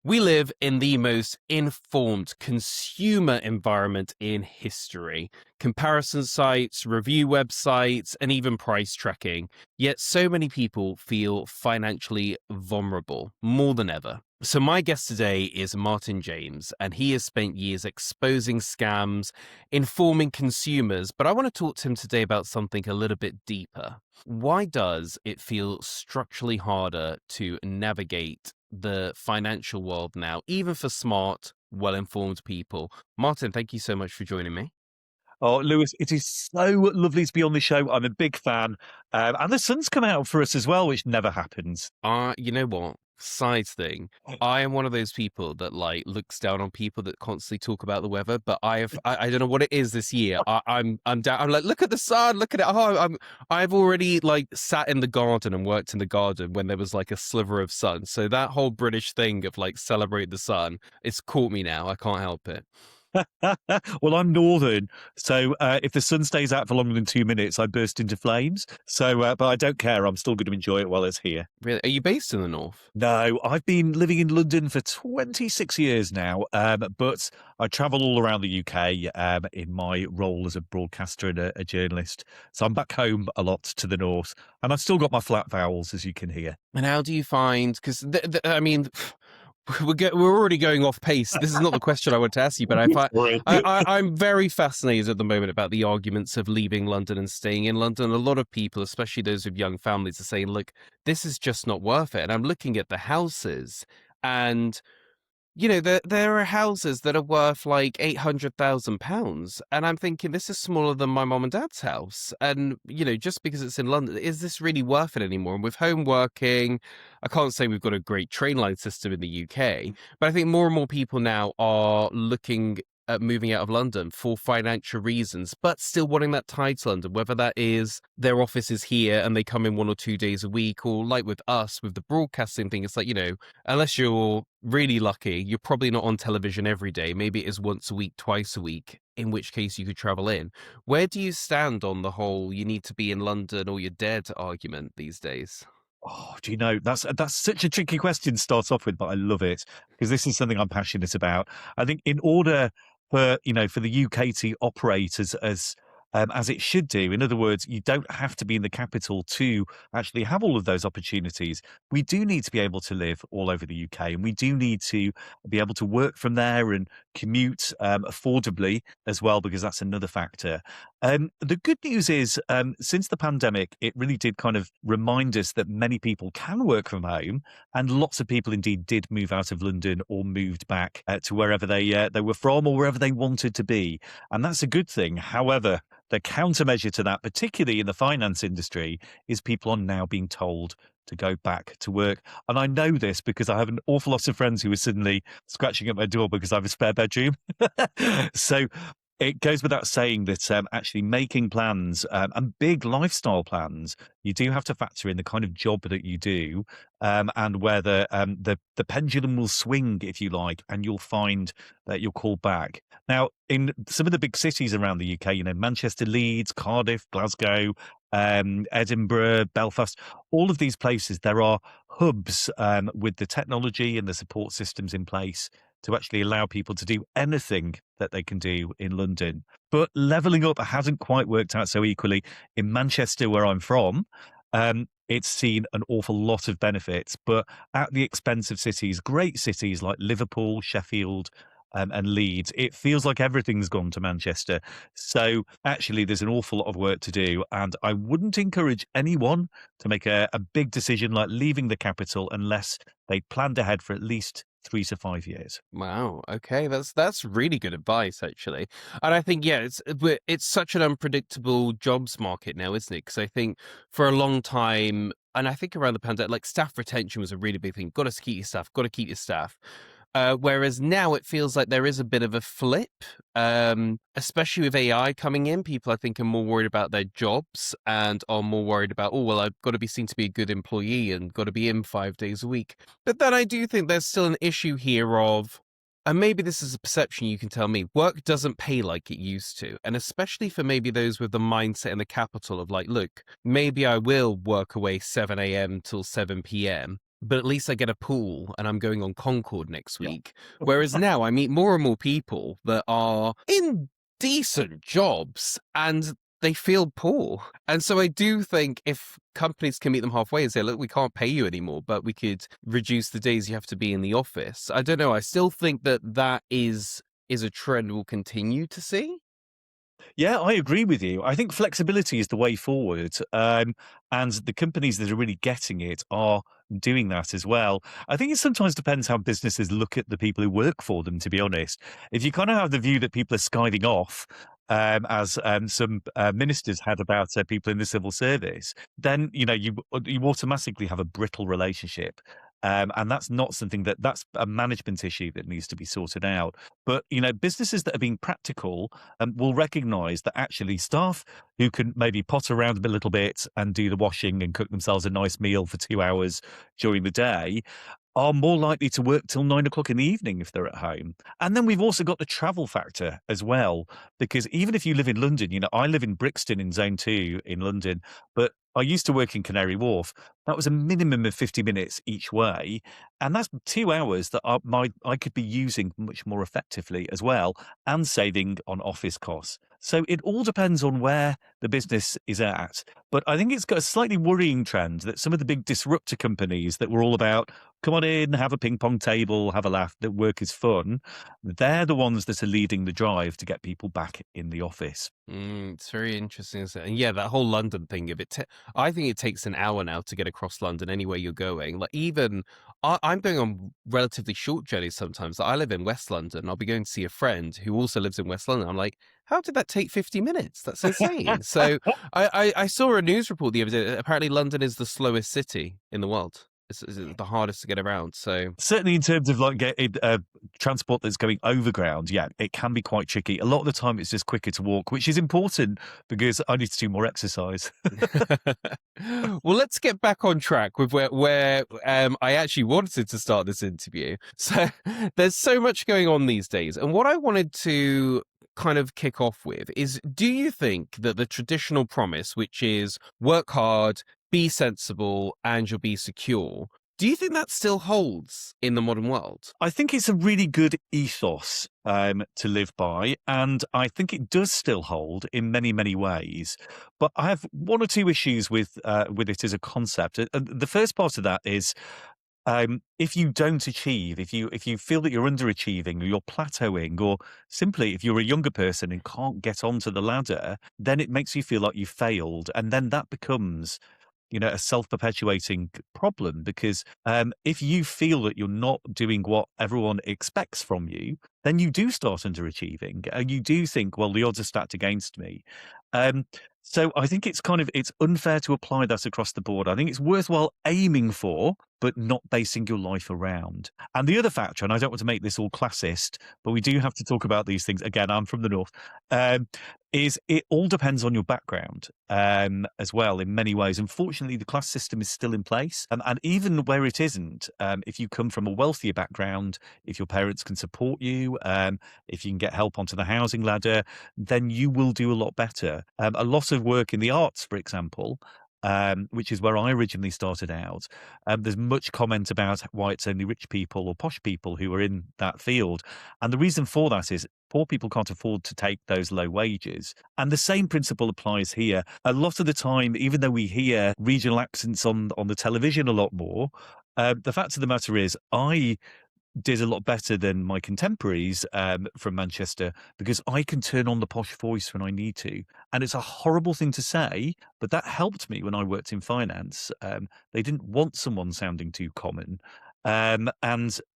We live in the most informed consumer environment in history. Comparison sites, review websites, and even price tracking. Yet so many people feel financially vulnerable more than ever. So my guest today is Martyn James, and he has spent years exposing scams, informing consumers, but I want to talk to him today about something a little bit deeper. Why does it feel structurally harder to navigate the financial world now, even for smart, well-informed people? Martyn, thank you so much for joining me. Oh, Lewis, it is so lovely to be on the show. I'm a big fan. And the sun's come out for us as well, which never happens. You know what? Side thing. I am one of those people that like looks down on people that constantly talk about the weather, but I don't know what it is this year. I'm down. I'm like, look at the sun, look at it. I've already like sat in the garden and worked in the garden when there was like a sliver of sun. So that whole British thing of like celebrate the sun, it's caught me now. I can't help it. Well, I'm northern, so if the sun stays out for longer than 2 minutes, I burst into flames. So, but I don't care. I'm still going to enjoy it while it's here. Really? Are you based in the north? No, I've been living in London for 26 years now, but I travel all around the UK in my role as a broadcaster and a journalist. So I'm back home a lot to the north, and I've still got my flat vowels, as you can hear. And how do you find? Because I mean, we're already going off pace. This is not the question I want to ask you, but Sorry. I'm very fascinated at the moment about the arguments of leaving London and staying in London. A lot of people, especially those with young families, are saying, "Look, this is just not worth it." And I'm looking at the houses, and there are houses that are worth like £800,000, and I'm thinking this is smaller than my mom and dad's house. And just because it's in London, is this really worth it anymore? And with home working, I can't say we've got a great train line system in the UK, but I think more and more people now are looking at moving out of London for financial reasons, but still wanting that tie to London, whether that is their office is here and they come in 1 or 2 days a week, or like with us, with the broadcasting thing, it's like, unless you're really lucky, you're probably not on television every day. Maybe it is once a week, twice a week, in which case you could travel in. Where do you stand on the whole you need to be in London or you're dead argument these days? Oh, do you know, that's such a tricky question to start off with, but I love it because this is something I'm passionate about. I think in order for the UK to operate as it should do, in other words, you don't have to be in the capital to actually have all of those opportunities. We do need to be able to live all over the UK, and we do need to be able to work from there and commute affordably as well, because that's another factor. The good news is, since the pandemic, it really did kind of remind us that many people can work from home, and lots of people indeed did move out of London or moved back to wherever they were from or wherever they wanted to be, and that's a good thing. However, the countermeasure to that, particularly in the finance industry, is people are now being told to go back to work. And I know this because I have an awful lot of friends who are suddenly scratching at my door because I have a spare bedroom. So it goes without saying that actually making plans and big lifestyle plans, you do have to factor in the kind of job that you do, and where the pendulum will swing, if you like, and you'll find that you'll call back. Now, in some of the big cities around the UK, Manchester, Leeds, Cardiff, Glasgow, Edinburgh, Belfast, all of these places, there are hubs with the technology and the support systems in place to actually allow people to do anything that they can do in London. But levelling up hasn't quite worked out so equally. In Manchester, where I'm from, it's seen an awful lot of benefits, but at the expense of cities, great cities like Liverpool, Sheffield, and Leeds. It feels like everything's gone to Manchester. So actually, there's an awful lot of work to do. And I wouldn't encourage anyone to make a big decision like leaving the capital unless they planned ahead for at least 3 to 5 years. Wow. Okay, that's really good advice, actually. And I think it's such an unpredictable jobs market now, isn't it? Because I think for a long time, and I think around the pandemic, like staff retention was a really big thing. Got to keep your staff. Got to keep your staff. Whereas now it feels like there is a bit of a flip, especially with AI coming in. People, I think, are more worried about their jobs and are more worried about, oh, well, I've got to be seen to be a good employee and got to be in 5 days a week. But then I do think there's still an issue here of, and maybe this is a perception you can tell me, work doesn't pay like it used to. And especially for maybe those with the mindset in the capital of like, look, maybe I will work away 7 a.m. till 7 p.m. but at least I get a pool and I'm going on Concord next Yeah. week. Whereas now I meet more and more people that are in decent jobs and they feel poor. And so I do think if companies can meet them halfway and say, look, we can't pay you anymore, but we could reduce the days you have to be in the office. I don't know. I still think that is a trend we'll continue to see. Yeah, I agree with you. I think flexibility is the way forward. And the companies that are really getting it are doing that as well. I think it sometimes depends how businesses look at the people who work for them, to be honest. If you kind of have the view that people are skiving off, as some ministers had about people in the civil service, then you automatically have a brittle relationship. And that's not something that's a management issue that needs to be sorted out. But businesses that are being practical will recognise that actually staff who can maybe potter around a little bit and do the washing and cook themselves a nice meal for 2 hours during the day are more likely to work till 9 o'clock in the evening if they're at home. And then we've also got the travel factor as well, because even if you live in London, I live in Brixton in Zone 2 in London, but I used to work in Canary Wharf. That was a minimum of 50 minutes each way. And that's 2 hours that I could be using much more effectively as well and saving on office costs. So it all depends on where the business is at. But I think it's got a slightly worrying trend that some of the big disruptor companies that were all about, come on in, have a ping pong table, have a laugh, that work is fun, they're the ones that are leading the drive to get people back in the office. It's very interesting, isn't it? And yeah, that whole London thing of it. I think it takes an hour now to get across London anywhere you're going. Like even I'm going on relatively short journeys sometimes. I live in West London. I'll be going to see a friend who also lives in West London. I'm like, how did that take 50 minutes? That's insane. So I saw a news report the other day. Apparently, London is the slowest city in the world. It's the hardest to get around. So Certainly, in terms of like getting transport that's going overground, yeah, it can be quite tricky. A lot of the time, it's just quicker to walk, which is important because I need to do more exercise. well, let's get back on track with where I actually wanted to start this interview. So there's so much going on these days, and what I wanted to kind of kick off with is, do you think that the traditional promise, which is work hard, be sensible, and you'll be secure, do you think that still holds in the modern world? I think it's a really good ethos to live by, and I think it does still hold in many, many ways. But I have one or two issues with it as a concept. And the first part of that is if you don't achieve, if you feel that you're underachieving or you're plateauing, or simply if you're a younger person and can't get onto the ladder, then it makes you feel like you failed, and then that becomes a self-perpetuating problem because if you feel that you're not doing what everyone expects from you, then you do start underachieving and you do think, well, the odds are stacked against me. Um, so I think it's unfair to apply that across the board. I think it's worthwhile aiming for, but not basing your life around. And the other factor, and I don't want to make this all classist, but we do have to talk about these things. Again, I'm from the north. Is it all depends on your background as well in many ways. Unfortunately, the class system is still in place. And even where it isn't, if you come from a wealthier background, if your parents can support you, if you can get help onto the housing ladder, then you will do a lot better. A lot of work in the arts, for example, which is where I originally started out. There's much comment about why it's only rich people or posh people who are in that field. And the reason for that is poor people can't afford to take those low wages. And the same principle applies here. A lot of the time, even though we hear regional accents on the television a lot more, the fact of the matter is I did a lot better than my contemporaries from Manchester because I can turn on the posh voice when I need to. And it's a horrible thing to say, but that helped me when I worked in finance. They didn't want someone sounding too common. And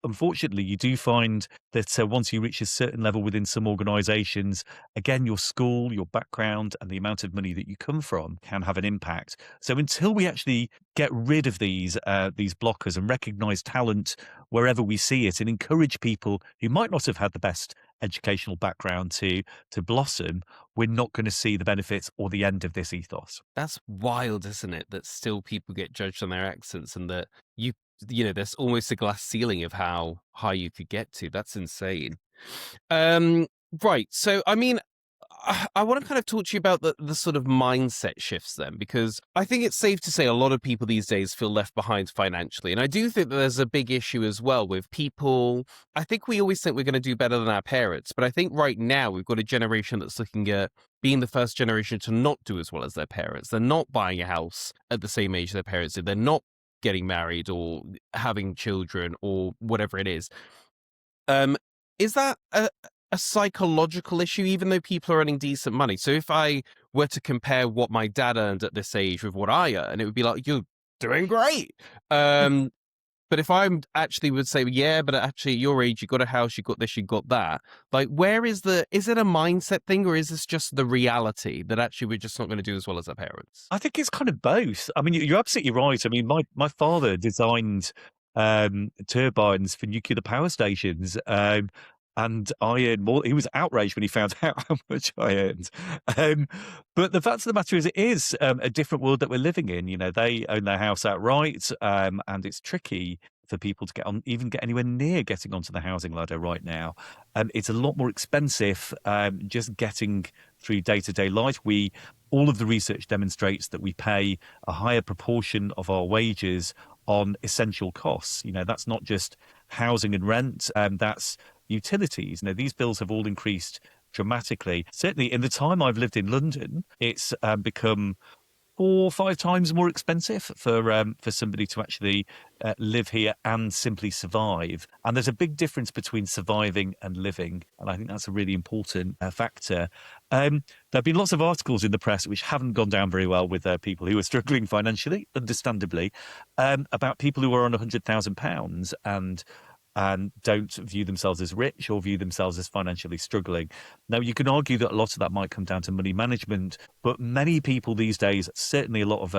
unfortunately, you do find that once you reach a certain level within some organizations, again, your school, your background, and the amount of money that you come from can have an impact. So until we actually get rid of these blockers and recognize talent wherever we see it and encourage people who might not have had the best educational background to blossom, we're not going to see the benefits or the end of this ethos. That's wild, isn't it? That still people get judged on their accents and that there's almost a glass ceiling of how high you could get to. That's insane. Um, right. So, I mean, I want to kind of talk to you about the sort of mindset shifts then, because I think it's safe to say a lot of people these days feel left behind financially. And I do think that there's a big issue as well with people. I think we always think we're going to do better than our parents, but I think right now we've got a generation that's looking at being the first generation to not do as well as their parents. They're not buying a house at the same age their parents did. They're not getting married or having children or whatever it is. Um, is that a psychological issue, even though people are earning decent money? So if I were to compare what my dad earned at this age with what I earn, it would be like, you're doing great. Um, but if I'm actually would say, yeah, but actually at your age, you got a house, you got this, you got that. Like, where is it a mindset thing, or is this just the reality that actually we're just not going to do as well as our parents? I think it's kind of both. I mean, you're absolutely right. I mean, my father designed turbines for nuclear power stations, and I earned more. He was outraged when he found out how much I earned. Um, but the fact of the matter is, it is a different world that we're living in. You know, they own their house outright, and it's tricky for people to get on, even get anywhere near getting onto the housing ladder right now. It's a lot more expensive just getting through day to day life. All of the research demonstrates that we pay a higher proportion of our wages on essential costs. You know, that's not just housing and rent, that's utilities. You know, these bills have all increased dramatically. Certainly in the time I've lived in London, it's become 4 or 5 times more expensive for somebody to actually live here and simply survive. And there's a big difference between surviving and living, and I think that's a really important factor. There have been lots of articles in the press which haven't gone down very well with people who are struggling financially, understandably, about people who are on £100,000 and don't view themselves as rich or view themselves as financially struggling. Now, you can argue that a lot of that might come down to money management, but many people these days, certainly a lot of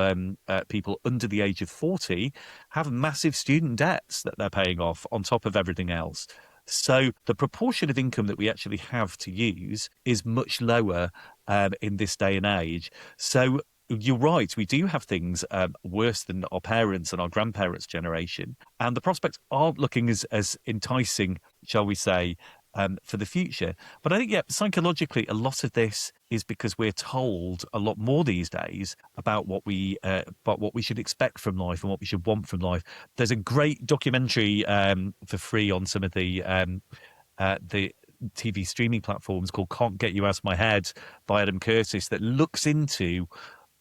people under the age of 40, have massive student debts that they're paying off on top of everything else. So the proportion of income that we actually have to use is much lower in this day and age. So you're right. We do have things worse than our parents and our grandparents' generation, and the prospects aren't looking as enticing, shall we say, for the future. But I think, yeah, psychologically, a lot of this is because we're told a lot more these days about what we should expect from life and what we should want from life. There's a great documentary for free on some of the TV streaming platforms called "Can't Get You Out of My Head" by Adam Curtis that looks into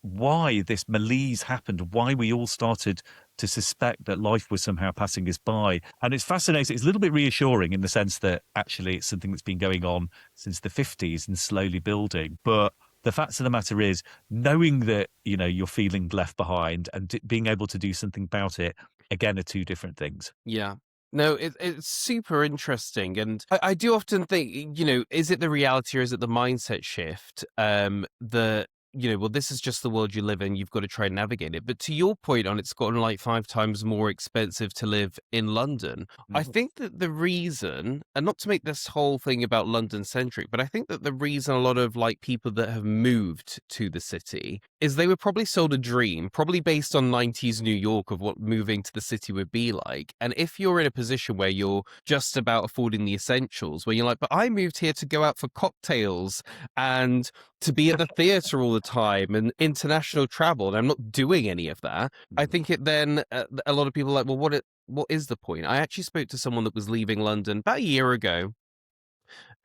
why this malaise happened, why we all started to suspect that life was somehow passing us by. And it's fascinating. It's a little bit reassuring in the sense that actually it's something that's been going on since the 50s and slowly building. But the fact of the matter is, knowing that, you know, you're feeling left behind and being able to do something about it, again, are two different things. Yeah. No, it's super interesting. And I do often think, you know, is it the reality or is it the mindset shift? That, you know, well, this is just the world you live in. You've got to try and navigate it. But to your point on it's gotten like 5 times more expensive to live in London, I Mhm. think that the reason, and not to make this whole thing about London centric, but I think that the reason a lot of like people that have moved to the city is they were probably sold a dream, probably based on 90s New York of what moving to the city would be like. And if you're in a position where you're just about affording the essentials, where you're like, but I moved here to go out for cocktails and to be at the theater all the time and international travel, and I'm not doing any of that. I Mm. think it then a lot of people are like, well, what is the point? I actually spoke to someone that was leaving London about a year ago,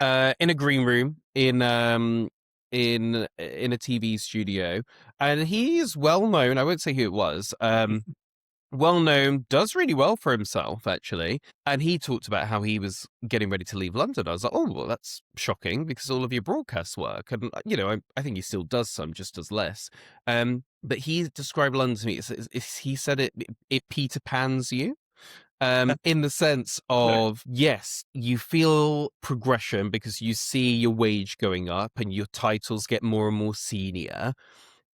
in a green room in a TV studio, and he's well known. I won't say who it was. Well known, does really well for himself, actually. And he talked about how he was getting ready to leave London. I was like, oh, well, that's shocking because all of your broadcast work. And, you know, I think he still does some, just does less. But he described London to me. He said it Peter Pans you. In the sense of, yes, you feel progression because you see your wage going up and your titles get more and more senior.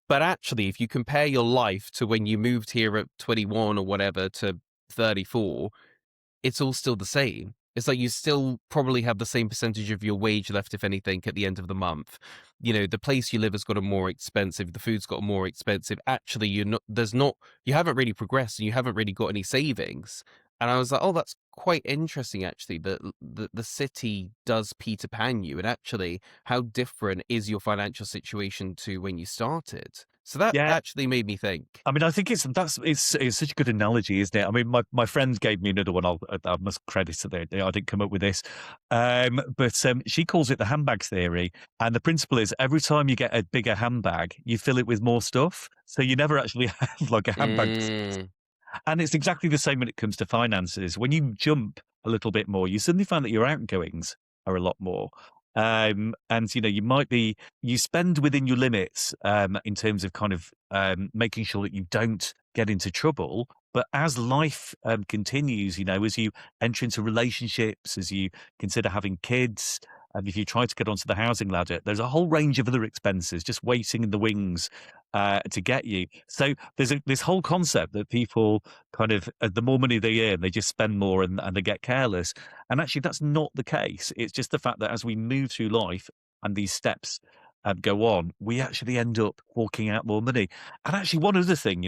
But actually, if you compare your life to when you moved here at 21 or whatever to 34, it's all still the same. It's like you still probably have the same percentage of your wage left, if anything, at the end of the month. You know, the place you live has got a more expensive, the food's got more expensive. Actually, you haven't really progressed and you haven't really got any savings. And I was like, "Oh, that's quite interesting actually, that the city does Peter Pan you, and actually how different is your financial situation to when you started?" So that Yeah. actually made me think. I mean, I think it's such a good analogy, isn't it? I mean, my friend gave me another one. I must credit to that. I didn't come up with this, but she calls it the handbag theory. And the principle is every time you get a bigger handbag, you fill it with more stuff, so you never actually have like a handbag. Mm, And it's exactly the same when it comes to finances. When you jump a little bit more, you suddenly find that your outgoings are a lot more. And you spend within your limits in terms of kind of making sure that you don't get into trouble. But as life continues, as you enter into relationships, as you consider having kids, and if you try to get onto the housing ladder, there's a whole range of other expenses just waiting in the wings to get you. So there's this whole concept that people kind of, the more money they earn, they just spend more and they get careless. And actually, that's not the case. It's just the fact that as we move through life and these steps go on, we actually end up forking out more money. And actually, one other thing,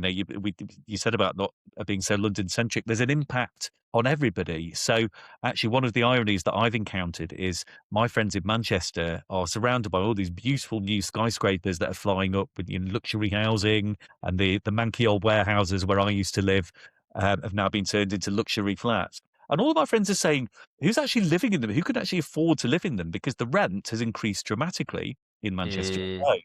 you said about not being so London centric, there's an impact on everybody. So actually, one of the ironies that I've encountered is my friends in Manchester are surrounded by all these beautiful new skyscrapers that are flying up with luxury housing, and the manky old warehouses where I used to live have now been turned into luxury flats. And all of my friends are saying, who's actually living in them? Who could actually afford to live in them? Because the rent has increased dramatically in Manchester mm, alone.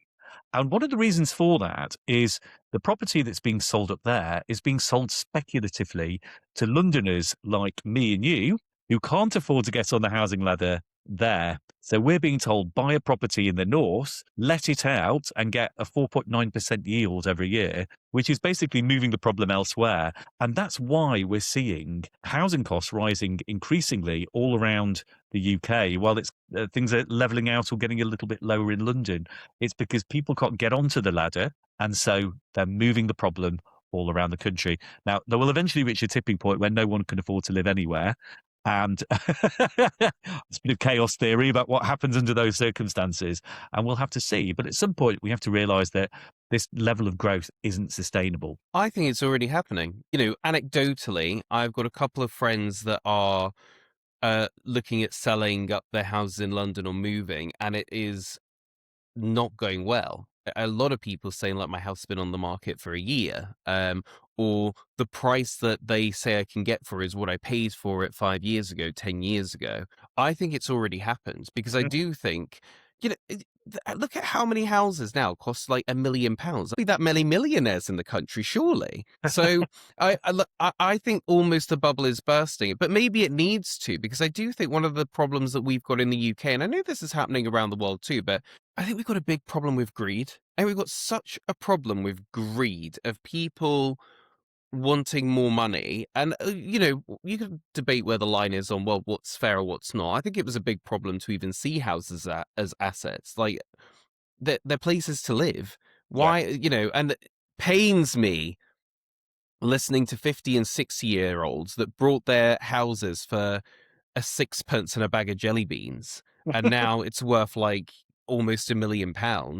And one of the reasons for that is the property that's being sold up there is being sold speculatively to Londoners like me and you who can't afford to get on the housing ladder there. So we're being told buy a property in the north, let it out, and get a 4.9% yield every year, which is basically moving the problem elsewhere. And that's why we're seeing housing costs rising increasingly all around the UK, while it's things are leveling out or getting a little bit lower in London. It's because people can't get onto the ladder, and so they're moving the problem all around the country. Now, there will eventually reach a tipping point where no one can afford to live anywhere. And it's a bit of chaos theory about what happens under those circumstances. And we'll have to see. But at some point, we have to realize that this level of growth isn't sustainable. I think it's already happening. Anecdotally, I've got a couple of friends that are looking at selling up their houses in London or moving, and it is not going well. A lot of people saying like my house has been on the market for a year, or the price that they say I can get for is what I paid for it 5 years ago, 10 years ago. I think it's already happened because I do think, look at how many houses now cost like £1 million. Be that many millionaires in the country, surely. So I think almost the bubble is bursting, but maybe it needs to, because I do think one of the problems that we've got in the UK, and I know this is happening around the world too, but I think we've got a big problem with greed. And we've got such a problem with greed of people wanting more money. And, you can debate where the line is on, well, what's fair or what's not. I think it was a big problem to even see houses as assets. Like, they're places to live. Yeah. Why, and it pains me listening to 50 and 60-year-olds that brought their houses for a sixpence and a bag of jelly beans, and now it's worth like almost £1 million,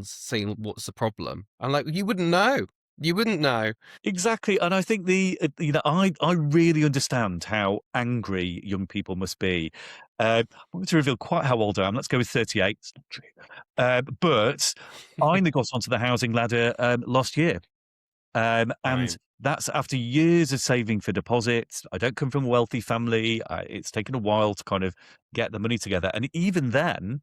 saying, what's the problem? I'm like, you wouldn't know. You wouldn't know. Exactly, and I think I really understand how angry young people must be. I'm going to reveal quite how old I am. Let's go with 38. It's not true. But I only got onto the housing ladder last year. And Right. that's after years of saving for deposits. I don't come from a wealthy family. It's taken a while to kind of get the money together. And even then,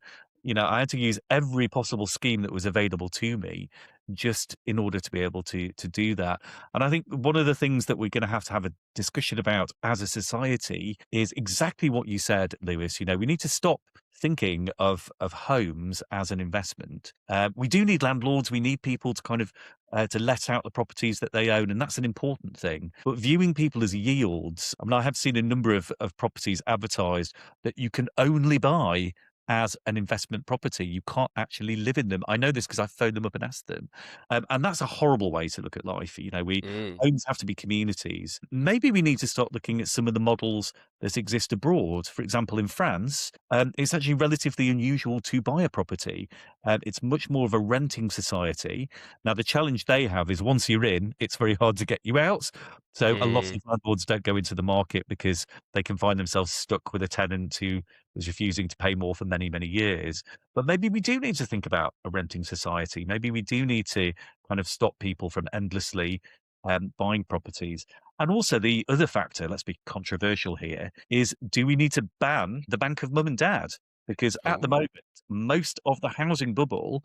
I had to use every possible scheme that was available to me just in order to be able to do that. And I think one of the things that we're going to have a discussion about as a society is exactly what you said, Lewis. We need to stop thinking of homes as an investment. We do need landlords. We need people to kind of to let out the properties that they own, and that's an important thing. But viewing people as yields, I mean, I have seen a number of properties advertised that you can only buy as an investment property. You can't actually live in them. I know this because I phoned them up and asked them. And that's a horrible way to look at life. You know, Mm. homes have to be communities. Maybe we need to start looking at some of the models that exist abroad. For example, in France, it's actually relatively unusual to buy a property. It's much more of a renting society. Now, the challenge they have is once you're in, it's very hard to get you out. So a lot Mm. of landlords don't go into the market because they can find themselves stuck with a tenant who was refusing to pay more for many, many years. But maybe we do need to think about a renting society. Maybe we do need to kind of stop people from endlessly buying properties. And also, the other factor, let's be controversial here, is do we need to ban the bank of mum and dad? Because at the Oh. moment, most of the housing bubble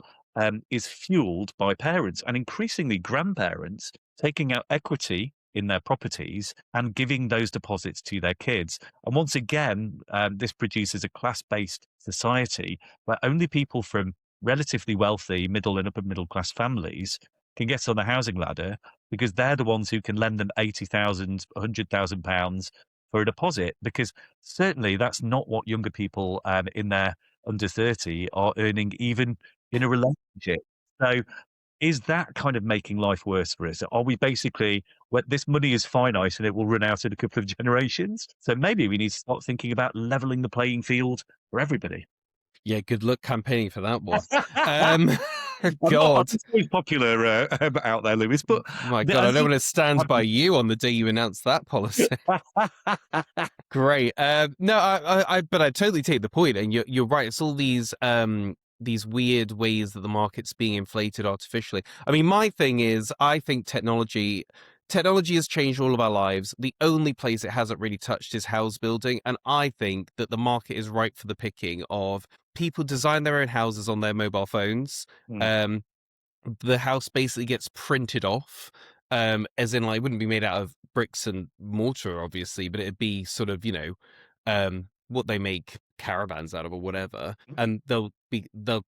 is fueled by parents and increasingly grandparents taking out equity in their properties and giving those deposits to their kids. And once again, this produces a class based society where only people from relatively wealthy middle and upper middle class families can get on the housing ladder because they're the ones who can lend them 80,000, £100,000 for a deposit. Because certainly that's not what younger people in their under 30 are earning, even in a relationship. So is that kind of making life worse for us? Are we basically, well, this money is finite and it will run out in a couple of generations? So maybe we need to start thinking about leveling the playing field for everybody. Yeah, good luck campaigning for that one. Um, I'm God. not always popular out there, Lewis, but My God, I I don't think want to stand by you on the day you announce that policy. Great. No, but I totally take the point, and you're right. It's all these weird ways that the market's being inflated artificially. I mean, my thing is, I think technology has changed all of our lives. The only place it hasn't really touched is house building, and I think that the market is ripe for the picking of people design their own houses on their mobile phones. Mm. Um, the house basically gets printed off, as in like it wouldn't be made out of bricks and mortar obviously, but it'd be sort of, what they make caravans out of or whatever, and they'll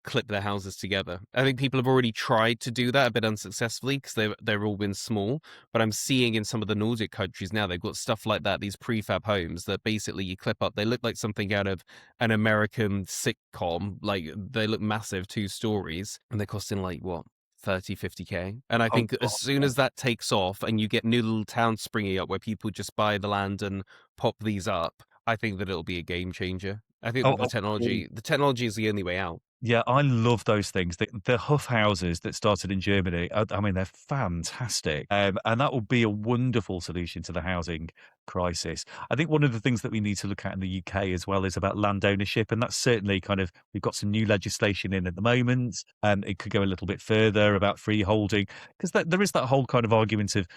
clip their houses together. I think people have already tried to do that a bit unsuccessfully because they're all been small, but I'm seeing in some of the Nordic countries now they've got stuff like that, these prefab homes that basically you clip up. They look like something out of an American sitcom. Like they look massive, 2 stories, and they're costing like what, 30, 50K. And I Oh, think as God, soon yeah. as that takes off and you get new little towns springing up where people just buy the land and pop these up, I think that it'll be a game changer. I think Oh, that I agree. the technology is the only way out. Yeah, I love those things. The Huff houses that started in Germany, I mean, they're fantastic. And that will be a wonderful solution to the housing crisis. I think one of the things that we need to look at in the UK as well is about land ownership. And that's certainly kind of, we've got some new legislation in at the moment. And it could go a little bit further about freeholding, because there is that whole kind of argument of,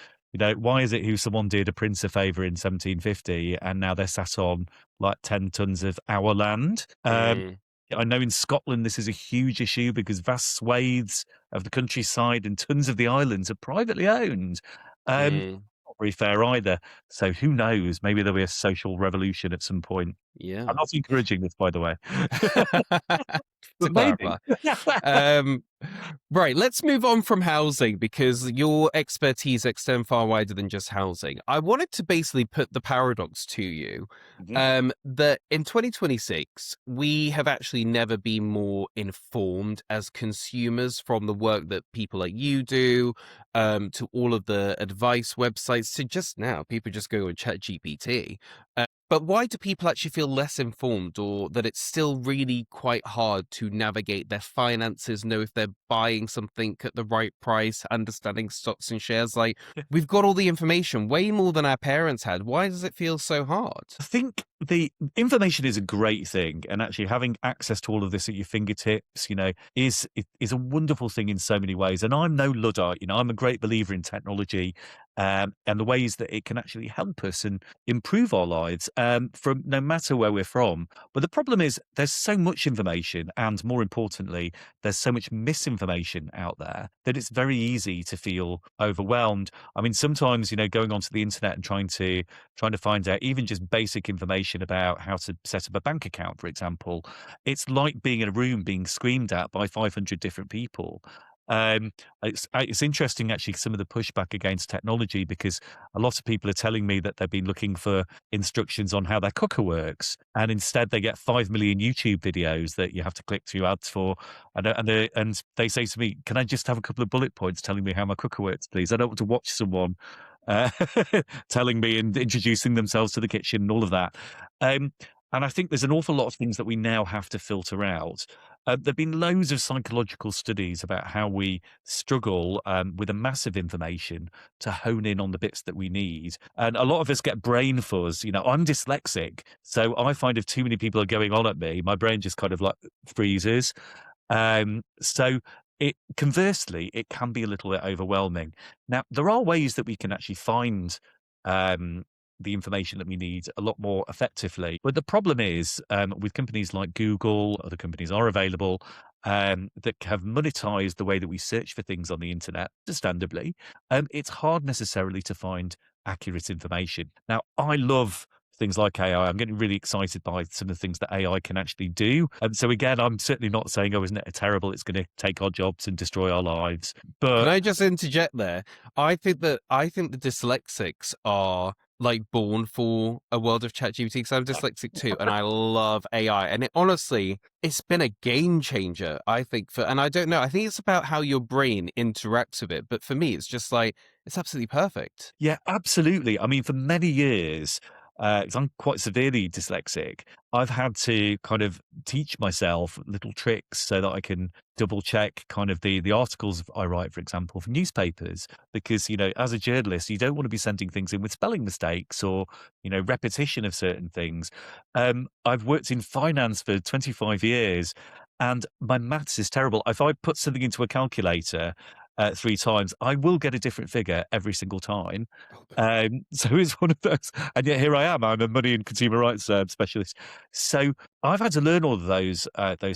why is it who someone did a prince a favour in 1750 and now they're sat on like 10 tons of our land? Mm, I know in Scotland this is a huge issue because vast swathes of the countryside and tons of the islands are privately owned. mm, Not very fair either. So who knows? Maybe there'll be a social revolution at some point. I'm yeah. not encouraging this, by the way, To but maybe. clarify. Um, right, let's move on from housing because your expertise extend far wider than just housing. I wanted to basically put the paradox to you, Mhm. that in 2026, we have actually never been more informed as consumers from the work that people like you do, to all of the advice websites, to just now, people just go and chat GPT. But why do people actually feel less informed, or that it's still really quite hard to navigate their finances, know if they're buying something at the right price, understanding stocks and shares? Like, we've got all the information, way more than our parents had. Why does it feel so hard? I think the information is a great thing, and actually having access to all of this at your fingertips, is a wonderful thing in so many ways. And I'm no luddite, I'm a great believer in technology, and the ways that it can actually help us and improve our lives, from no matter where we're from. But the problem is there's so much information, and more importantly, there's so much misinformation out there that it's very easy to feel overwhelmed. I mean, sometimes, going onto the internet and trying to find out even just basic information about how to set up a bank account, for example. It's like being in a room being screamed at by 500 different people. Um, it's interesting actually some of the pushback against technology because a lot of people are telling me that they've been looking for instructions on how their cooker works, and instead they get 5 million YouTube videos that you have to click through ads for, and they say to me, "Can I just have a couple of bullet points telling me how my cooker works, please? I don't want to watch someone uh, telling me and introducing themselves to the kitchen and all of that." Um, and I think there's an awful lot of things that we now have to filter out. There've been loads of psychological studies about how we struggle with a massive information to hone in on the bits that we need. And a lot of us get brain fuzz. You know, I'm dyslexic, so I find if too many people are going on at me, my brain just kind of like freezes. So it conversely, it can be a little bit overwhelming. Now, there are ways that we can actually find um, the information that we need a lot more effectively. But the problem is with companies like Google, other companies are available that have monetized the way that we search for things on the internet, understandably. It's hard necessarily to find accurate information. Now, I love things like AI. I'm getting really excited by some of the things that AI can actually do. And so again, I'm certainly not saying, oh, isn't it terrible? It's going to take our jobs and destroy our lives. Can But I just interject there? I think the dyslexics are like born for a world of ChatGPT because I'm dyslexic too, and I love AI. And it honestly, it's been a game changer, I think, for and I don't know, I think it's about how your brain interacts with it. But for me, it's just like it's absolutely perfect. yeah, absolutely. I mean, for many years, 'cause I'm quite severely dyslexic, I've had to kind of teach myself little tricks so that I can double check kind of the articles I write, for example, for newspapers. Because, you know, as a journalist, you don't want to be sending things in with spelling mistakes or, you know, repetition of certain things. I've worked in finance for 25 years and my maths is terrible. If I put something into a calculator 3 times, I will get a different figure every single time. So it's one of those, and yet here I am. I'm a money and consumer rights specialist. So I've had to learn all of those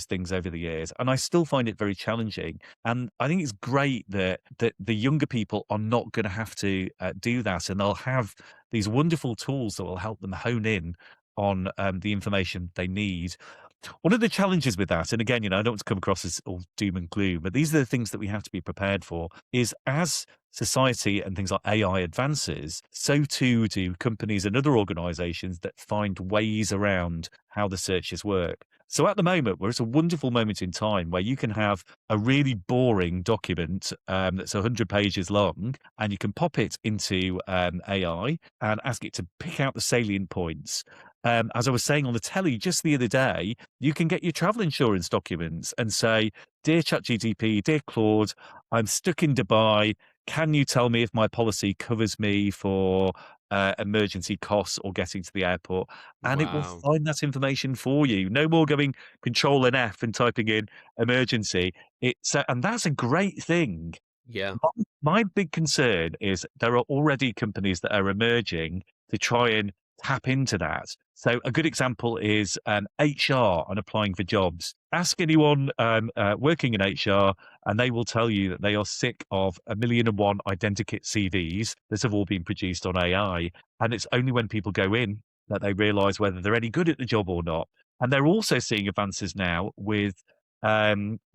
things over the years, and I still find it very challenging. And I think it's great that the younger people are not going to have to do that, and they'll have these wonderful tools that will help them hone in on the information they need. One of the challenges with that, and again, you know, I don't want to come across as all doom and gloom, but these are the things that we have to be prepared for, is as society and things like AI advances, so too do companies and other organizations that find ways around how the searches work. So at the moment, we're at a wonderful moment in time where you can have a really boring document that's 100 pages long, and you can pop it into AI and ask it to pick out the salient points. As I was saying on the telly just the other day, you can get your travel insurance documents and say, "Dear ChatGPT, dear Claude, I'm stuck in Dubai. Can you tell me if my policy covers me for emergency costs or getting to the airport?" And it will Wow. find that information for you. No more going Control and F and typing in emergency. It's and that's a great thing. Yeah. My big concern is there are already companies that are emerging to try and tap into that. So a good example is HR and applying for jobs. Ask anyone working in HR, and they will tell you that they are sick of 1,000,001 identikit CVs that have all been produced on AI. And it's only when people go in that they realize whether they're any good at the job or not. And they're also seeing advances now with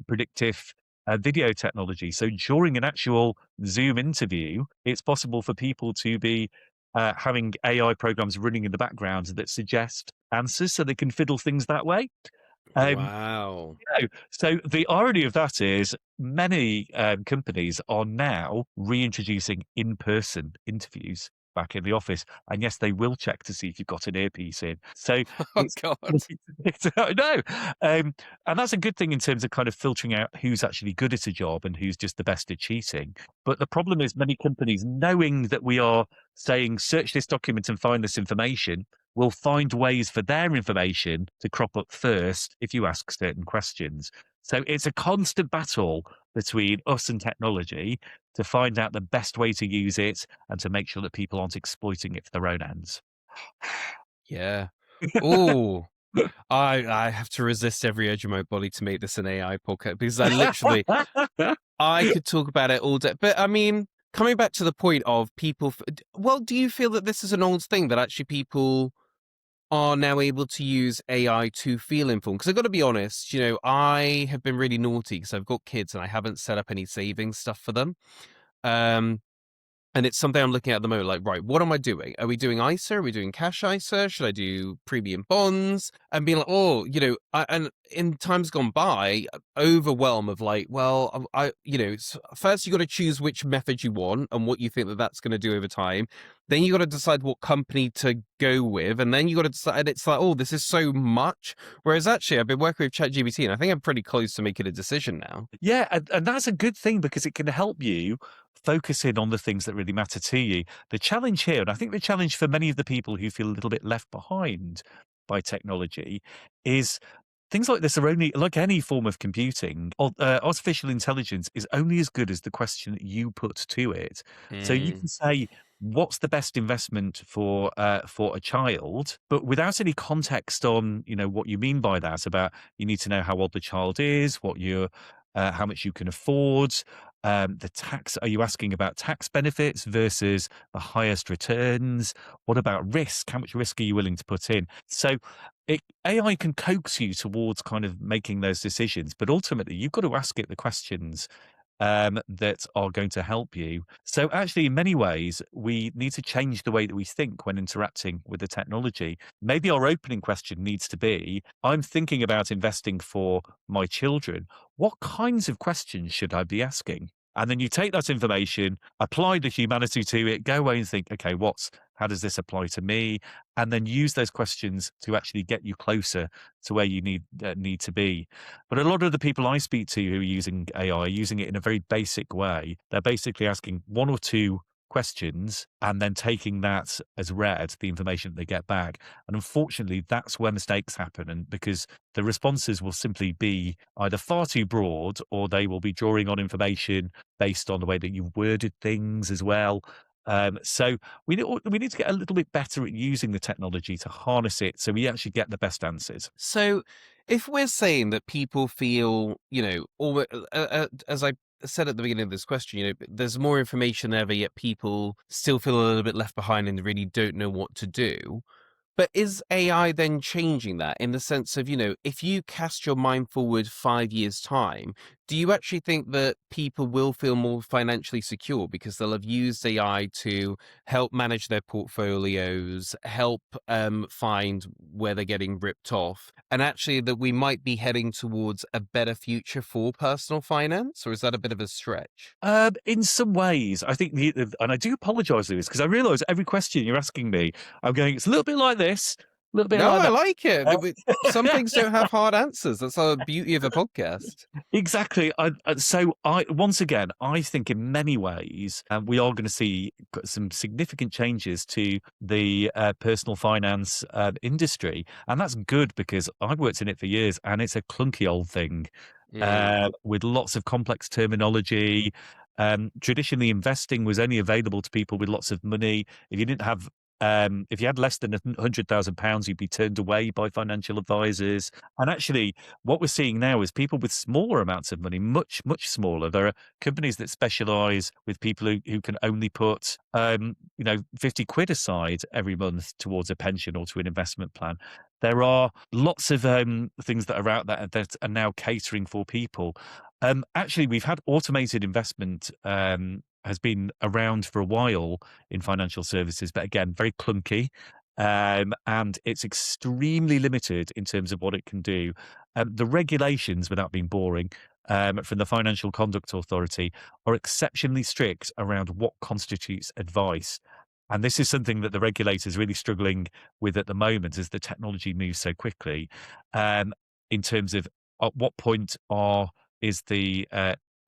predictive video technology. So during an actual Zoom interview, it's possible for people to be having AI programs running in the background that suggest answers so they can fiddle things that way. Um, Wow. so the irony of that is many companies are now reintroducing in-person interviews back in the office, and yes, they will check to see if you've got an earpiece in. So Oh it's, God. I know, and that's a good thing in terms of kind of filtering out who's actually good at a job and who's just the best at cheating. But the problem is many companies, knowing that we are saying search this document and find this information, will find ways for their information to crop up first if you ask certain questions. So it's a constant battle between us and technology to find out the best way to use it and to make sure that people aren't exploiting it for their own ends. Yeah. Oh, I have to resist every edge of my body to make this an AI podcast because I could talk about it all day. But I mean, coming back to the point of people, well, do you feel that this is an old thing that actually people are now able to use AI to feel informed. Because I've got to be honest, I have been really naughty because I've got kids and I haven't set up any savings stuff for them. Um, and it's something I'm looking at the moment, like, right, what am I doing? Are we doing ISA? Are we doing cash ISA? Should I do premium bonds? And being like, oh, and in times gone by, overwhelm of like, well, first you got to choose which method you want and what you think that that's going to do over time. Then you got to decide what company to go with, and then you got to decide. It's like, oh, this is so much. Whereas actually, I've been working with ChatGPT, and I think I'm pretty close to making a decision now. Yeah, and that's a good thing because it can help you focus in on the things that really matter to you. The challenge here, and I think the challenge for many of the people who feel a little bit left behind by technology, is things like this are only like any form of computing. Artificial intelligence is only as good as the question that you put to it. So you Mm. can say, "What's the best investment for a child?" But without any context on what you mean by that. About you need to know how old the child is, how much you can afford. The tax, are you asking about tax benefits versus the highest returns? What about risk? How much risk are you willing to put in? So AI can coax you towards kind of making those decisions, but ultimately you've got to ask it the questions that are going to help you. So, actually, in many ways, we need to change the way that we think when interacting with the technology. Maybe our opening question needs to be, I'm thinking about investing for my children. What kinds of questions should I be asking? And then you take that information, apply the humanity to it, go away and think, okay, how does this apply to me? And then use those questions to actually get you closer to where you need to be. But a lot of the people I speak to who are using AI are using it in a very basic way. They're basically asking one or two questions and then taking that as read, the information that they get back. And unfortunately, that's where mistakes happen. And because the responses will simply be either far too broad or they will be drawing on information based on the way that you've worded things as well. So we need to get a little bit better at using the technology to harness it so we actually get the best answers. So, if we're saying that people feel, as I said at the beginning of this question, there's more information ever, yet people still feel a little bit left behind and really don't know what to do. But is AI then changing that in the sense of, if you cast your mind forward 5 years' time, do you actually think that people will feel more financially secure because they'll have used AI to help manage their portfolios, help find where they're getting ripped off, and actually that we might be heading towards a better future for personal finance? Or is that a bit of a stretch? In some ways, I think, and I do apologise, Lewis, because I realise every question you're asking me, I'm going, it's a little bit like this, a little bit No, like I that. like it. Uh, Some things don't have hard answers. That's the beauty of a podcast. Exactly. Once again, I think in many ways, we are going to see some significant changes to the personal finance industry, and that's good because I've worked in it for years, and it's a clunky old thing Mm. with lots of complex terminology. Traditionally, investing was only available to people with lots of money. If you had less than £100,000, you'd be turned away by financial advisors. And actually, what we're seeing now is people with smaller amounts of money, much, much smaller. There are companies that specialize with people who can only put, 50 quid aside every month towards a pension or to an investment plan. There are lots of things that are out there that are now catering for people. Actually, we've had automated investment has been around for a while in financial services, but again, very clunky. And it's extremely limited in terms of what it can do. The regulations, without being boring, from the Financial Conduct Authority are exceptionally strict around what constitutes advice. And this is something that the regulator is really struggling with at the moment as the technology moves so quickly. In terms of at what point is the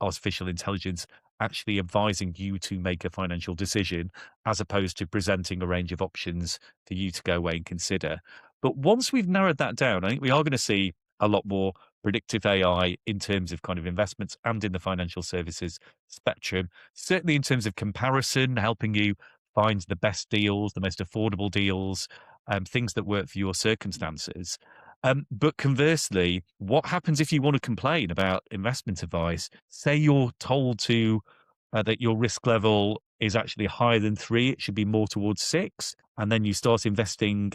artificial intelligence actually advising you to make a financial decision as opposed to presenting a range of options for you to go away and consider. But once we've narrowed that down, I think we are going to see a lot more predictive AI in terms of kind of investments and in the financial services spectrum. Certainly in terms of comparison, helping you find the best deals, the most affordable deals, things that work for your circumstances. But conversely, what happens if you want to complain about investment advice? Say you're told that your risk level is actually higher than 3. It should be more towards 6. And then you start investing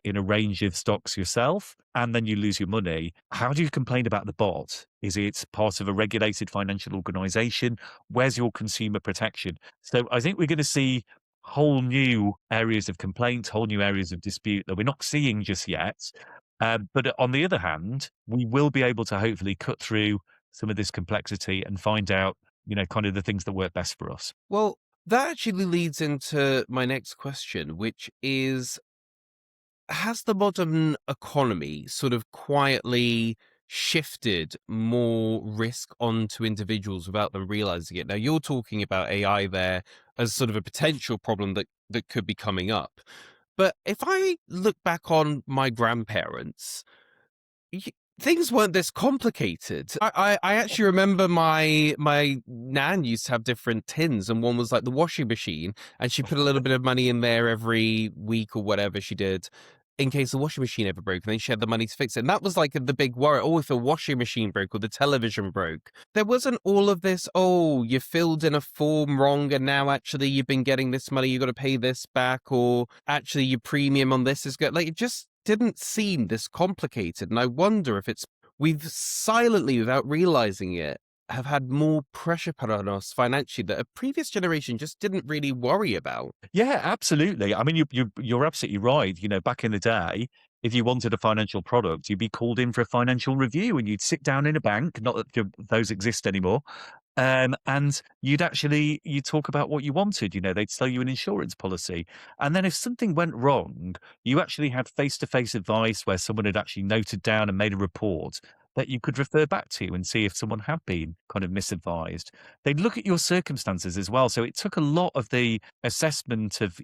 in a range of stocks yourself, and then you lose your money. How do you complain about the bot? Is it part of a regulated financial organization? Where's your consumer protection? So I think we're going to see whole new areas of complaint, whole new areas of dispute that we're not seeing just yet. But on the other hand, we will be able to hopefully cut through some of this complexity and find out, kind of the things that work best for us. Well, that actually leads into my next question, which is, has the modern economy sort of quietly shifted more risk onto individuals without them realizing it? Now, you're talking about AI there as sort of a potential problem that could be coming up. But if I look back on my grandparents, y- things weren't this complicated. I actually remember my nan used to have different tins, and one was like the washing machine, and she put a little bit of money in there every week or whatever she did, in case the washing machine ever broke, and then she had the money to fix it. And that was like the big worry. Oh, if the washing machine broke or the television broke. There wasn't all of this, oh, you filled in a form wrong and now actually you've been getting this money, you got to pay this back, or actually your premium on this is good. Like, it just didn't seem this complicated. And I wonder if we've silently, without realizing it, have had more pressure put on us financially that a previous generation just didn't really worry about. Yeah, absolutely. I mean, you're absolutely right. Back in the day, if you wanted a financial product, you'd be called in for a financial review, and you'd sit down in a bank. Not that those exist anymore. And you'd talk about what you wanted. They'd sell you an insurance policy, and then if something went wrong, you actually had face-to-face advice where someone had actually noted down and made a report that you could refer back to and see if someone had been kind of misadvised. They'd look at your circumstances as well. So it took a lot of the assessment of,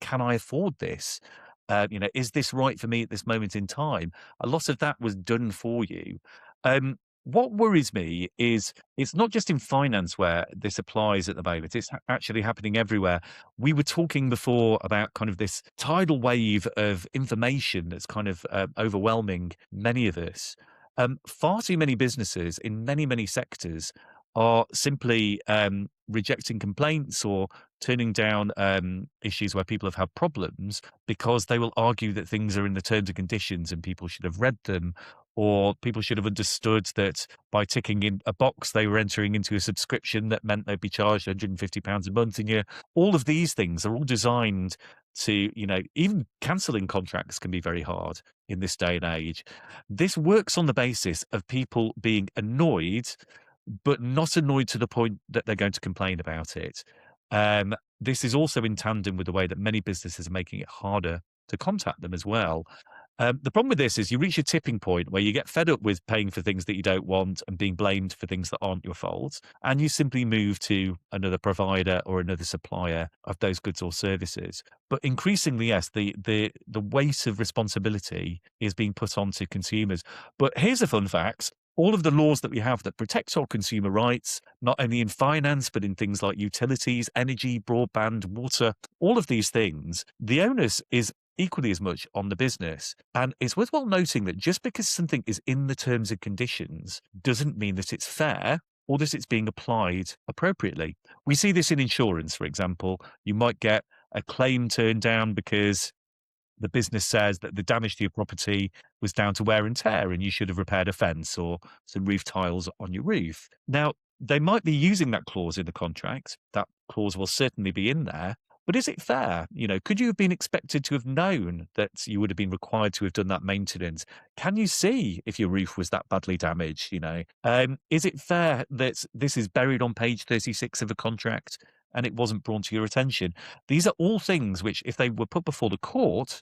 can I afford this? Is this right for me at this moment in time? A lot of that was done for you. What worries me is it's not just in finance where this applies at the moment. It's actually happening everywhere. We were talking before about kind of this tidal wave of information that's kind of overwhelming many of us. Far too many businesses in many, many sectors are simply rejecting complaints or turning down issues where people have had problems because they will argue that things are in the terms and conditions and people should have read them, or people should have understood that by ticking in a box they were entering into a subscription that meant they'd be charged £150 a month. And all of these things are all designed to, even cancelling contracts can be very hard in this day and age. This works on the basis of people being annoyed, but not annoyed to the point that they're going to complain about it. This is also in tandem with the way that many businesses are making it harder to contact them as well. The problem with this is you reach a tipping point where you get fed up with paying for things that you don't want and being blamed for things that aren't your fault, and you simply move to another provider or another supplier of those goods or services. But increasingly, yes, the weight of responsibility is being put onto consumers. But here's a fun fact. All of the laws that we have that protect our consumer rights, not only in finance, but in things like utilities, energy, broadband, water, all of these things, the onus is equally as much on the business. And it's worthwhile noting that just because something is in the terms and conditions doesn't mean that it's fair or that it's being applied appropriately. We see this in insurance, for example. You might get a claim turned down because the business says that the damage to your property was down to wear and tear and you should have repaired a fence or some roof tiles on your roof. Now, they might be using that clause in the contract. That clause will certainly be in there. But is it fair? Could you have been expected to have known that you would have been required to have done that maintenance? Can you see if your roof was that badly damaged? Is it fair that this is buried on page 36 of a contract and it wasn't brought to your attention? These are all things which, if they were put before the court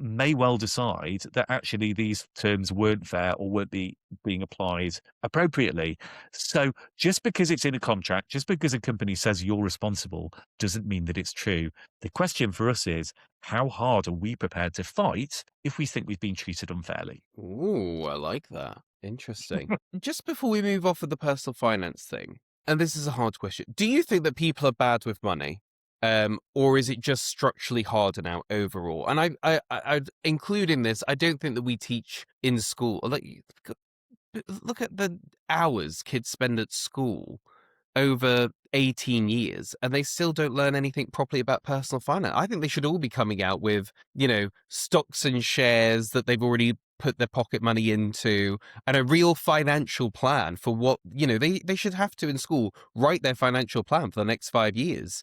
may well decide that actually these terms weren't fair or weren't being applied appropriately. So just because it's in a contract, just because a company says you're responsible, doesn't mean that it's true. The question for us is, how hard are we prepared to fight if we think we've been treated unfairly? Ooh, I like that. Interesting. Just before we move off of the personal finance thing, and this is a hard question, do you think that people are bad with money? Or is it just structurally harder now overall? And I'd include in this, I don't think that we teach in school. Like, look at the hours kids spend at school over 18 years and they still don't learn anything properly about personal finance. I think they should all be coming out with, stocks and shares that they've already put their pocket money into and a real financial plan for what, they should have to in school write their financial plan for the next 5 years.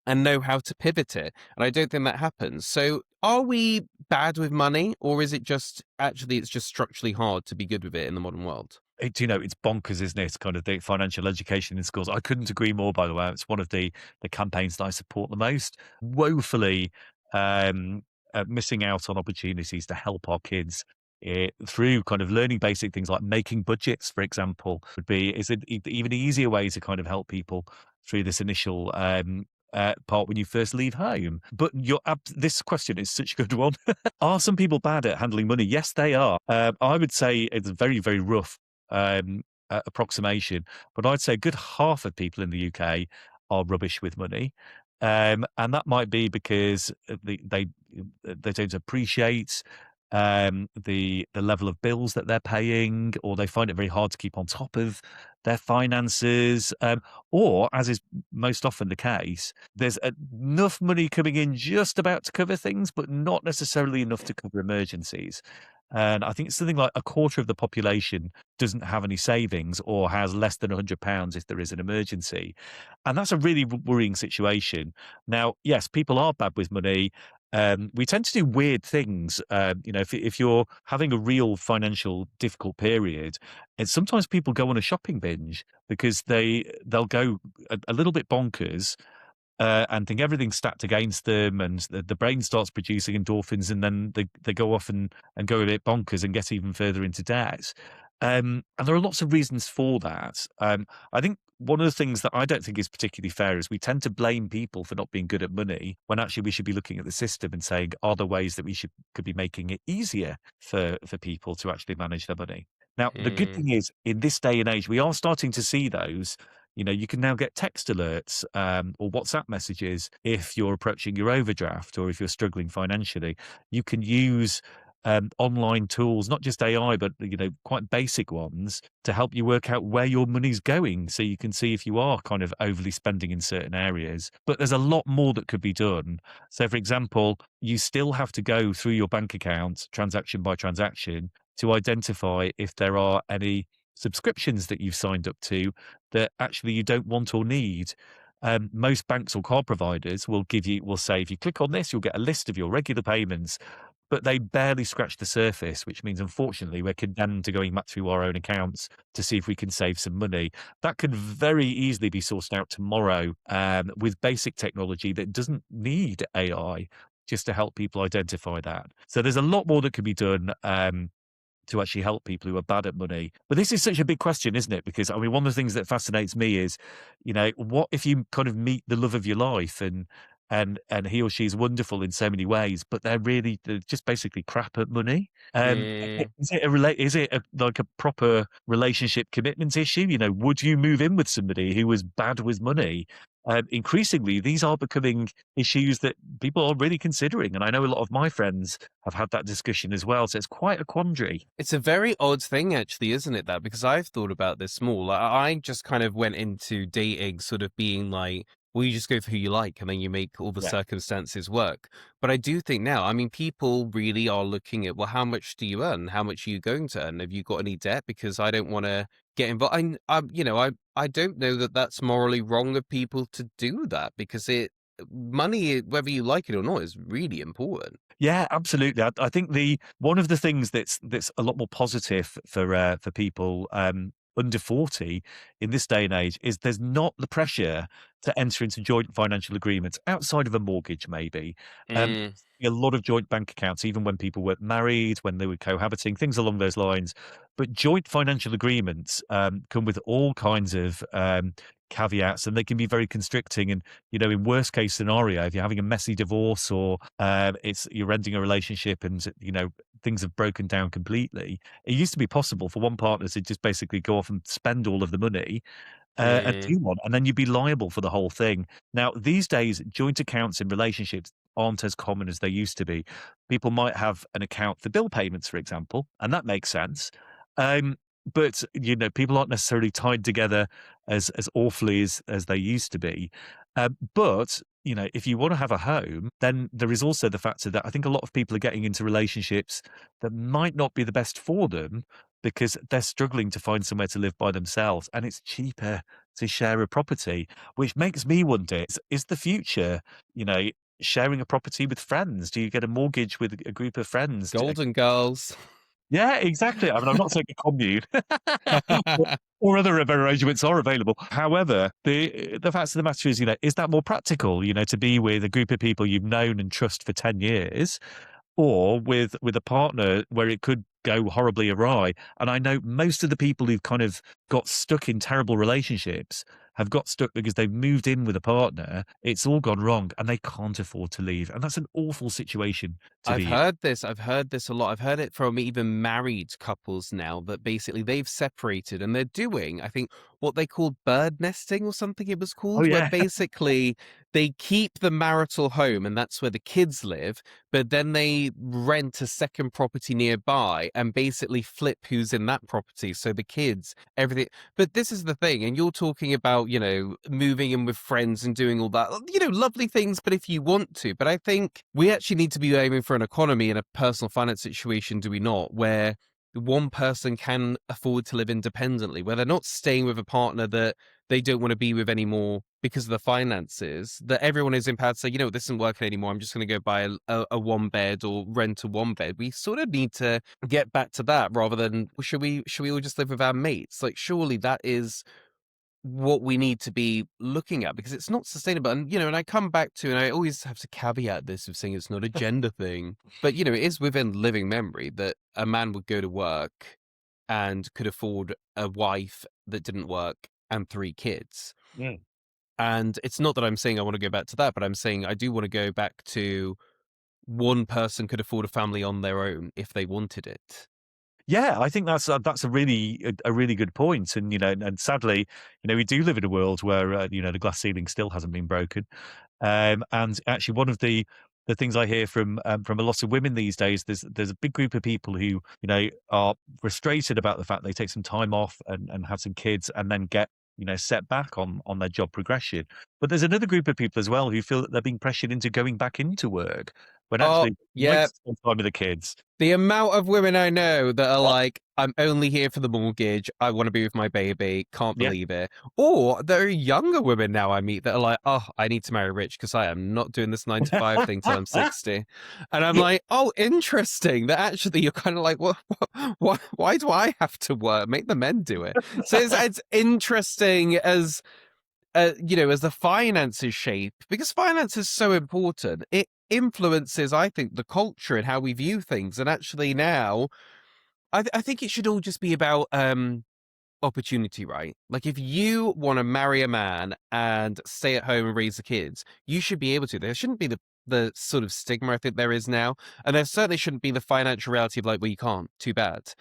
And know how to pivot it. And I don't think that happens. So are we bad with money, or is it just actually it's just structurally hard to be good with it in the modern world? It's bonkers, isn't it? Kind of the financial education in schools. I couldn't agree more, by the way. It's one of the campaigns that I support the most. Woefully missing out on opportunities to help our kids through kind of learning basic things like making budgets, for example, is it even easier way to kind of help people through this initial part when you first leave home. But this question is such a good one. Are some people bad at handling money? Yes, they are. I would say it's very, very rough approximation, but I'd say a good half of people in the UK are rubbish with money. And that might be because they don't appreciate the level of bills that they're paying, or they find it very hard to keep on top of their finances, or as is most often the case, there's enough money coming in just about to cover things, but not necessarily enough to cover emergencies. And I think it's something like a quarter of the population doesn't have any savings or has less than £100 if there is an emergency. And that's a really worrying situation. Now, yes, people are bad with money. We tend to do weird things. If you're having a real financial difficult period, and sometimes people go on a shopping binge because they'll go a little bit bonkers and think everything's stacked against them, and the brain starts producing endorphins, and then they go off and go a bit bonkers and get even further into debt. And there are lots of reasons for that. I think one of the things that I don't think is particularly fair is we tend to blame people for not being good at money when actually we should be looking at the system and saying, are there ways that we could be making it easier for people to actually manage their money? Now, the good Mm. thing is, in this day and age, we are starting to see those. You can now get text alerts or WhatsApp messages if you're approaching your overdraft or if you're struggling financially. You can use online tools, not just AI, but quite basic ones to help you work out where your money's going, so you can see if you are kind of overly spending in certain areas. But there's a lot more that could be done. So, for example, you still have to go through your bank account transaction by transaction to identify if there are any subscriptions that you've signed up to that actually you don't want or need. Most banks or card providers will say, if you click on this, you'll get a list of your regular payments, but they barely scratch the surface, which means, unfortunately, we're condemned to going back through our own accounts to see if we can save some money. That could very easily be sourced out tomorrow with basic technology that doesn't need AI, just to help people identify that. So there's a lot more that could be done to actually help people who are bad at money. But this is such a big question, isn't it? Because I mean, one of the things that fascinates me is, what if you kind of meet the love of your life, and he or she is wonderful in so many ways, but they're just basically crap at money. Mm. Is it like a proper relationship commitment issue? Would you move in with somebody who was bad with money? Increasingly, these are becoming issues that people are really considering, and I know a lot of my friends have had that discussion as well. So it's quite a quandary. It's a very odd thing, actually, isn't it? That because I've thought about this more. Like, I just kind of went into dating sort of being like, well, you just go for who you like and then you make all the Yeah. circumstances work. But I do think now, I mean, people really are looking at, well, how much do you earn? How much are you going to earn? Have you got any debt? Because I don't want to get involved. I don't know that that's morally wrong of people to do that because money, whether you like it or not, is really important. Yeah, absolutely. I think the one of the things that's a lot more positive for people under 40 in this day and age is there's not the pressure to enter into joint financial agreements outside of a mortgage, maybe. Mm, A lot of joint bank accounts, even when people weren't married, when they were cohabiting, things along those lines. But joint financial agreements come with all kinds of caveats, and they can be very constricting. And in worst case scenario, if you're having a messy divorce, or you're ending a relationship, and things have broken down completely, it used to be possible for one partner to just basically go off and spend all of the money and mm, do one, and then you'd be liable for the whole thing. Now, these days, joint accounts in relationships aren't as common as they used to be. People might have an account for bill payments, for example, and that makes sense. Um, but people aren't necessarily tied together as awfully as they used to be. But if you want to have a home, then there is also the factor that I think a lot of people are getting into relationships that might not be the best for them because they're struggling to find somewhere to live by themselves, and it's cheaper to share a property, which makes me wonder: is the future, you know, sharing a property with friends? Do you get a mortgage with a group of friends? Golden Girls. Yeah, exactly. I mean, I'm not saying a commune or other arrangements are available. However, the fact of the matter is, is that more practical, to be with a group of people you've known and trust for 10 years, or with a partner where it could go horribly awry? And I know most of the people who've kind of got stuck in terrible relationships have got stuck because they've moved in with a partner. It's all gone wrong and they can't afford to leave. And that's an awful situation to I've be in. heard this. I've heard this a lot. I've heard it from even married couples now that basically they've separated and they're doing, I think, what they call bird nesting or something it was Oh, called, where yeah. basically they keep the marital home and that's where the kids live, but then they rent a second property nearby and basically flip who's in that property. So the kids, everything. But this is the thing, and you're talking about, moving in with friends and doing all that, lovely things, but if you want to. But I think we actually need to be aiming for an economy and a personal finance situation, do we not, where one person can afford to live independently, where they're not staying with a partner that they don't want to be with anymore because of the finances, that everyone is empowered to say, this isn't working anymore. I'm just going to go buy a one bed or rent a one bed. We sort of need to get back to that rather than, well, should we all just live with our mates? Like, surely that is what we need to be looking at because it's not sustainable. And I come back to, and I always have to caveat this of saying it's not a gender thing, but it is within living memory that a man would go to work and could afford a wife that didn't work and 3 kids. Mm. And it's not that I'm saying I want to go back to that, but I'm saying I do want to go back to one person could afford a family on their own if they wanted it. Yeah, I think that's a really good point, and and sadly, we do live in a world where the glass ceiling still hasn't been broken, and actually one of the things I hear from a lot of women these days, there's a big group of people who are frustrated about the fact they take some time off and have some kids and then get set back on their job progression, but there's another group of people as well who feel that they're being pressured into going back into work when Oh, actually they like yeah. to spend time with the kids. The amount of women I know that are like, I'm only here for the mortgage. I want to be with my baby. Can't Yeah. believe it. Or there are younger women now I meet that are like, oh, I need to marry rich because I am not doing this 9 to 5 thing till I'm 60. And I'm like, oh, interesting. That actually you're kind of like, well, why do I have to work? Make the men do it. So it's interesting as the finances shape, because finance is so important. It influences, I think, the culture and how we view things. And actually now, I think it should all just be about opportunity, right? Like if you want to marry a man and stay at home and raise the kids, you should be able to. There shouldn't be the sort of stigma I think there is now. And there certainly shouldn't be the financial reality of like, well, you can't, too bad.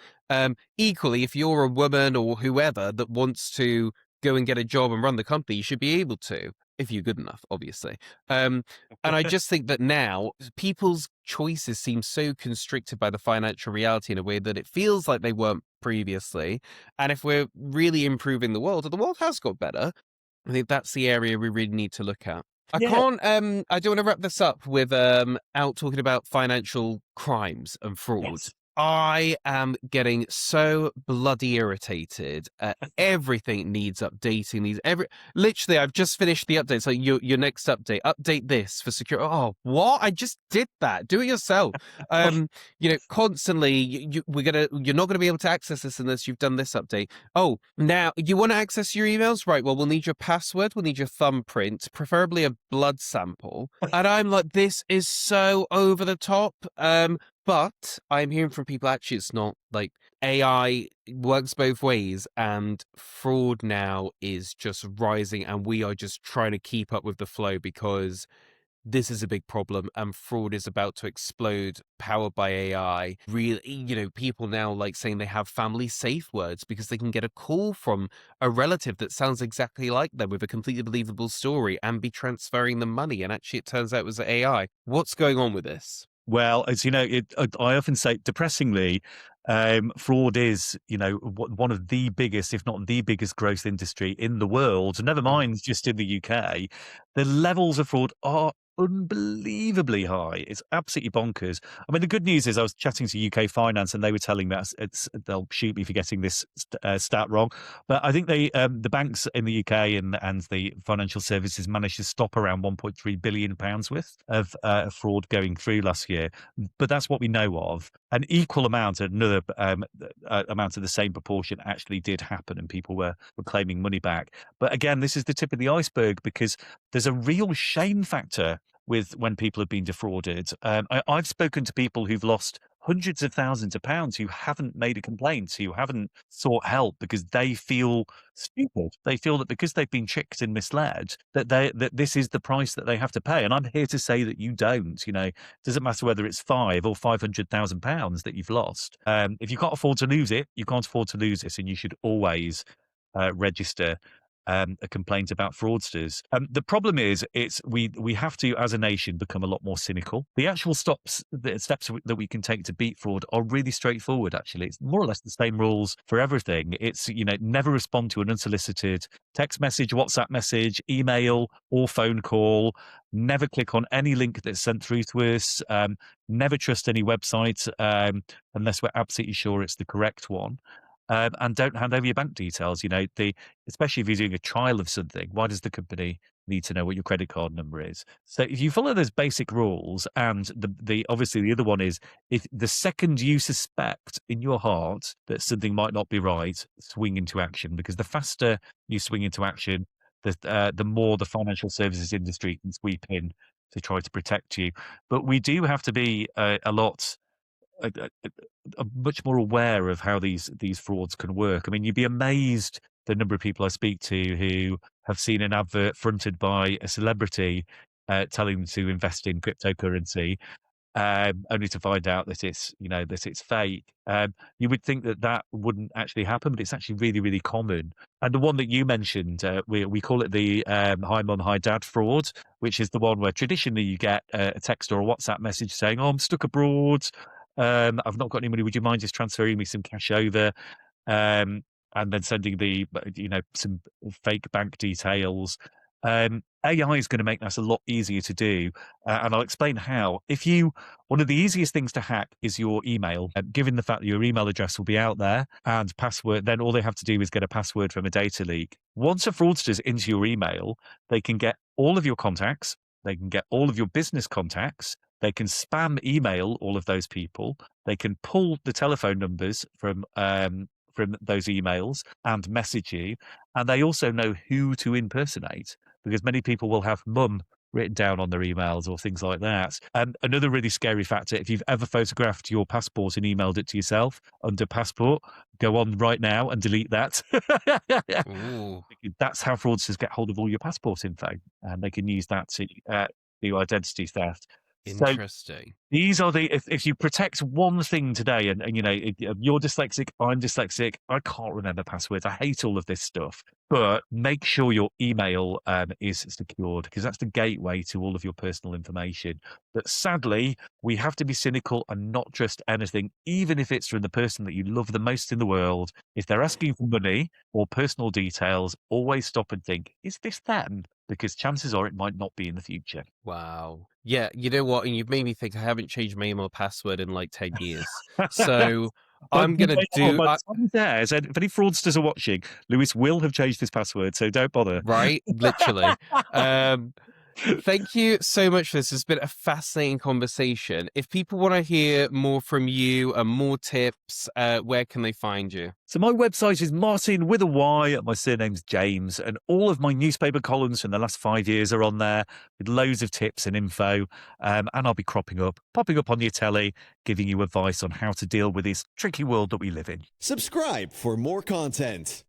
Equally, if you're a woman or whoever that wants to go and get a job and run the company, you should be able to, if you're good enough, obviously. And I just think that now people's choices seem so constricted by the financial reality in a way that it feels like they weren't previously. And if we're really improving the world, and the world has got better, I think that's the area we really need to look at. I Yeah. can't I do want to wrap this up with out talking about financial crimes and fraud. Yes. I am getting so bloody irritated. Everything needs updating. Literally, I've just finished the update. So your next update this for security. Oh, what? I just did that. Do it yourself. Constantly, you're not gonna be able to access this unless you've done this update. Oh, now you want to access your emails, right? Well, we'll need your password. We'll need your thumbprint, preferably a blood sample. And I'm like, this is so over the top. But I'm hearing from people actually it's not like AI works both ways and fraud now is just rising and we are just trying to keep up with the flow because this is a big problem and fraud is about to explode powered by AI. Really, people now like saying they have family safe words because they can get a call from a relative that sounds exactly like them with a completely believable story and be transferring them money. And actually it turns out it was AI. What's going on with this? Well, as you know, I often say, depressingly, Fraud is, one of the biggest, if not the biggest, growth industry in the world. Never Mm. mind just in the UK. The levels of fraud are unbelievably high. It's absolutely bonkers. I mean, the good news is I was chatting to UK Finance, and they were telling me they'll shoot me for getting this stat wrong, but I think the banks in the UK and the financial services managed to stop around 1.3 billion pounds worth of fraud going through last year. But that's what we know of. An equal amount, another amount of the same proportion actually did happen, and people were claiming money back. But again, this is the tip of the iceberg, because there's a real shame factor with when people have been defrauded. I've spoken to people who've lost hundreds of thousands of pounds who haven't made a complaint, who haven't sought help because they feel stupid. They feel that because they've been tricked and misled, that this is the price that they have to pay. And I'm here to say that you don't. It doesn't matter whether it's £500,000 or £500,000 that you've lost. If you can't afford to lose it, you can't afford to lose it, and you should always register a complaint about fraudsters. The problem is, we have to, as a nation, become a lot more cynical. The actual steps that we can take to beat fraud are really straightforward. Actually, it's more or less the same rules for everything. It's never respond to an unsolicited text message, WhatsApp message, email, or phone call. Never click on any link that's sent through to us. Never trust any website unless we're absolutely sure it's the correct one. And don't hand over your bank details. Especially if you're doing a trial of something. Why does the company need to know what your credit card number is? So if you follow those basic rules, and the obviously the other one is, if the second you suspect in your heart that something might not be right, swing into action, because the faster you swing into action, the more the financial services industry can sweep in to try to protect you. But we do have to be a lot much more aware of how these frauds can work. I mean, you'd be amazed the number of people I speak to who have seen an advert fronted by a celebrity telling them to invest in cryptocurrency, only to find out that it's fake. You would think that wouldn't actually happen, but it's actually really, really common. And the one that you mentioned, we call it the hi mum, hi dad fraud, which is the one where traditionally you get a text or a WhatsApp message saying, "Oh, I'm stuck abroad. I've not got any money. Would you mind just transferring me some cash over?" And then sending some fake bank details. AI is going to make that a lot easier to do, and I'll explain how. One of the easiest things to hack is your email. Given the fact that your email address will be out there and password, then all they have to do is get a password from a data leak. Once a fraudster's into your email, they can get all of your contacts, they can get all of your business contacts, they can spam email all of those people, they can pull the telephone numbers from those emails and message you, and they also know who to impersonate, because many people will have mum written down on their emails or things like that. And another really scary factor, if you've ever photographed your passport and emailed it to yourself under passport, go on right now and delete that. Ooh, That's how fraudsters get hold of all your passport info, and they can use that to do identity theft. So interesting. these are if you protect one thing today, and you're dyslexic, I'm dyslexic, I can't remember passwords, I hate all of this stuff, but make sure your email is secured, because that's the gateway to all of your personal information. But sadly, we have to be cynical and not trust anything, even if it's from the person that you love the most in the world. If they're asking for money or personal details, always stop and think, is this them? Because chances are it might not be in the future. Wow. Yeah, you know what? And you've made me think I haven't changed my email password in like 10 years. So Don't I'm you gonna say, "Oh, do my son dares." And if any fraudsters are watching, Lewis will have changed his password, so don't bother. right, literally. Um, Thank you so much for this. It's been a fascinating conversation. If people want to hear more from you and more tips, where can they find you? So my website is Martyn with a Y. My surname's James, and all of my newspaper columns from the last 5 years are on there with loads of tips and info. And I'll be popping up on your telly, giving you advice on how to deal with this tricky world that we live in. Subscribe for more content.